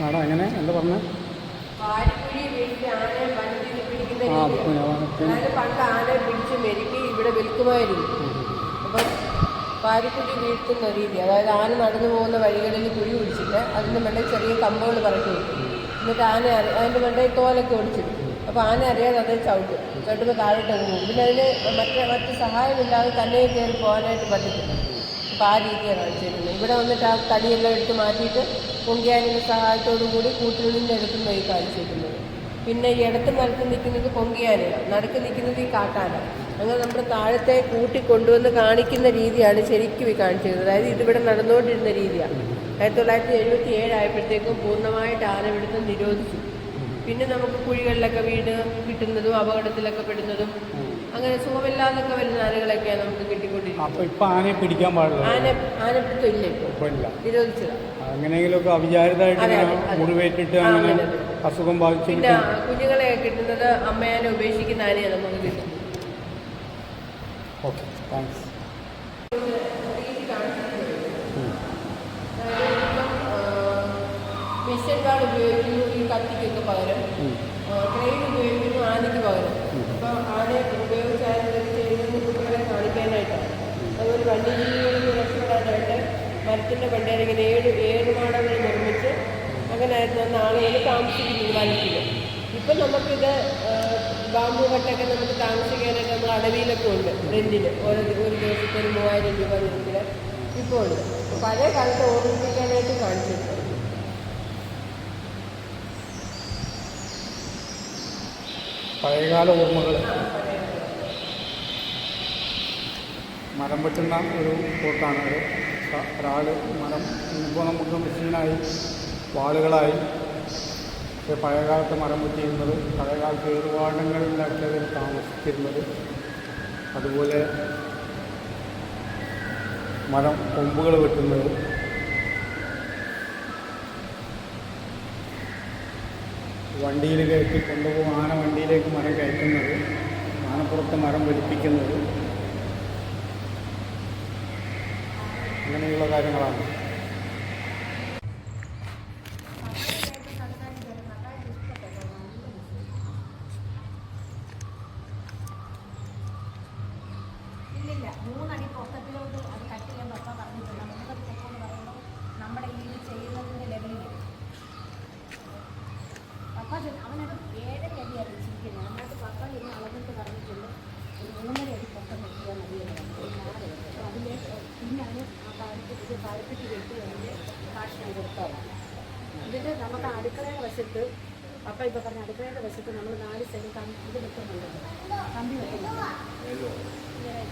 ആടാ എങ്ങനെ എന്താ പറഞ്ഞത്? പാരിക്കുഴി വീട്ടിൽ ആനയെ വണ്ടിയിൽ പിടിക്കുന്ന അതായത് പണ്ട് ആനയെ പിടിച്ച് മെരുക്കി ഇവിടെ വിൽക്കുമായിരുന്നു. അപ്പം പാരിക്കുഴി വീഴ്ത്തുന്ന രീതി, അതായത് ആന നടന്നു പോകുന്ന വഴികളിൽ കുഴി പിടിച്ചിട്ട് അതിൻ്റെ മണ്ടയിൽ ചെറിയ കമ്പുകൾ പറക്കി വയ്ക്കും. എന്നിട്ട് ആന അതിൻ്റെ മണ്ടയിൽ തോലൊക്കെ ഒടിച്ചിടും. അപ്പോൾ ആന അറിയാതെ അത് ചവിട്ടുമ്പോൾ താഴോട്ട് പോകും. പിന്നെ അതിന് മറ്റ് സഹായമില്ലാതെ തന്നെ കയറി പോകാനായിട്ട് പറ്റത്തില്ല. അപ്പോൾ ആ രീതിയാണ് കാണിച്ചിരുന്നത്. ഇവിടെ വന്നിട്ട് ആ തടിയെല്ലാം എടുത്ത് മാറ്റിയിട്ട് പൊങ്കിയാനിൻ്റെ സഹായത്തോടു കൂടി കൂട്ടിൽ നിന്ന് എടുക്കുന്ന ഈ കാണിച്ചിരിക്കുന്നത്. പിന്നെ ഈ ഇടത്ത് മരത്തിൽ നിൽക്കുന്നത് പൊങ്കിയാനയാണ്, നടുക്ക് നിൽക്കുന്നത് ഈ കാട്ടാന. അങ്ങനെ നമ്മുടെ താഴത്തെ കൂട്ടി കൊണ്ടുവന്ന് കാണിക്കുന്ന രീതിയാണ് ശരിക്കും ഈ കാണിച്ചിരുന്നത്. അതായത് ഇതിവിടെ നടന്നുകൊണ്ടിരുന്ന രീതിയാണ്. 1977 ആയപ്പോഴത്തേക്കും പൂർണ്ണമായിട്ട് ആനപിടുത്തം നിരോധിച്ചു. പിന്നെ നമുക്ക് കുഴികളിലൊക്കെ വീണ് കിട്ടുന്നതും അപകടത്തിലൊക്കെ പെടുന്നതും അങ്ങനെ സുഖമില്ലാതൊക്കെ വരുന്ന ആനകളൊക്കെയാണ് നമുക്ക് കിട്ടിക്കൊണ്ടിരിക്കുന്നത്. ആനയെ പിടിക്കാൻ പാടില്ല, ആനപ്പിടുത്തം ഇല്ല, ഇപ്പോൾ നിരോധിച്ചതാണ്. അങ്ങനെയെങ്കിലൊക്കെ അവിചാരിതമായിട്ട് മുറിവേറ്റിട്ട് അങ്ങനെ അസുഖം ബാധിച്ചു. പിന്നെ കുഞ്ഞുങ്ങളെ കിട്ടുന്നത് അമ്മയാനെ ഉപേക്ഷിക്കുന്ന ആനയാണ് നമുക്ക് കിട്ടുന്നത്. Okay, thanks. മിഷൻ വാൾ ഉപയോഗിക്കുന്നു ഈ കത്തിക്കൊക്കെ പകരം, ട്രെയിൻ ഉപയോഗിക്കുന്നു ആനയ്ക്ക് പകരം. അപ്പോൾ ആനയെ ഉപയോഗിച്ച് ആനകളൊക്കെ ചെയ്യുന്നത് കുട്ടികളെ കാണിക്കാനായിട്ടാണ്. അതുപോലെ വന്യജീവികളിൽ രക്ഷപ്പെടാനായിട്ട് മരത്തിൻ്റെ പണ്ടേൽ ഇങ്ങനെ ഏഴുമാടങ്ങൾ നിർമ്മിച്ച് അങ്ങനെ ആയിരുന്നു ആളുകൾ താമസിക്കുന്നത് വനത്തിൽ. ഇപ്പം നമുക്കിത് ബാമ്പു കട്ടൊക്കെ നമുക്ക് താമസിക്കാനായിട്ട് നമ്മൾ അടവിയിലൊക്കെ ഉണ്ട് റെൻറ്റിന്. ഒരു ദിവസത്തെ ഒരു 3000 രൂപ നിരക്കിൽ ഇപ്പോൾ ഉണ്ട്. പഴയ കാലത്ത് ഓർമ്മിപ്പിക്കാനായിട്ട് കാണിച്ചിട്ടുണ്ട്. പഴയകാല ഓർമ്മകൾ. മരം വെട്ടുന്ന ഒരു കൂട്ടാണ് ഒരാൾ മരം. ഇപ്പോൾ നമുക്ക് മെഷീനായി വാളുകളായി. പക്ഷേ പഴയകാലത്ത് മരം വെട്ടിയിരുന്നത്, പഴയകാലത്ത് ഏറുവാടങ്ങളിലൊക്കെ താമസിച്ചിരുന്നത്. അതുപോലെ മരം കൊമ്പുകൾ വെട്ടുന്നത്, വണ്ടിയിൽ കയറ്റി കൊണ്ടുപോകും, ആന വണ്ടിയിലേക്ക് മരം കയറ്റുന്നത്, ആനപ്പുറത്ത് മരം വലിപ്പിക്കുന്നത്, അങ്ങനെയുള്ള കാര്യങ്ങളാണ്. അവനത് 7 അടി അറിയിച്ചിരിക്കുന്നത്. അതിനകത്ത് പപ്പ ഇന്ന് അളന്നിട്ട് പറഞ്ഞിട്ടുണ്ട് ഒരു 3.5 അടി പൊക്കം വെക്കാൻ മതിയെന്ന് പറഞ്ഞു. അപ്പോൾ അതിലെ പിന്നാണ് ആ പാരപ്പെട്ടി വെട്ടി അതിൻ്റെ ഭാഷണം കൊടുത്തത്. ഇതിൻ്റെ നമുക്ക് അടുക്കളയുടെ വശത്ത് പപ്പ ഇപ്പോൾ പറഞ്ഞ അടുക്കളയുടെ വശത്ത് നമ്മൾ 4 സൈഡ് ഇത് വെക്കുന്നുണ്ട്, കമ്പി വെക്കുന്നുണ്ട്. ഇങ്ങനെ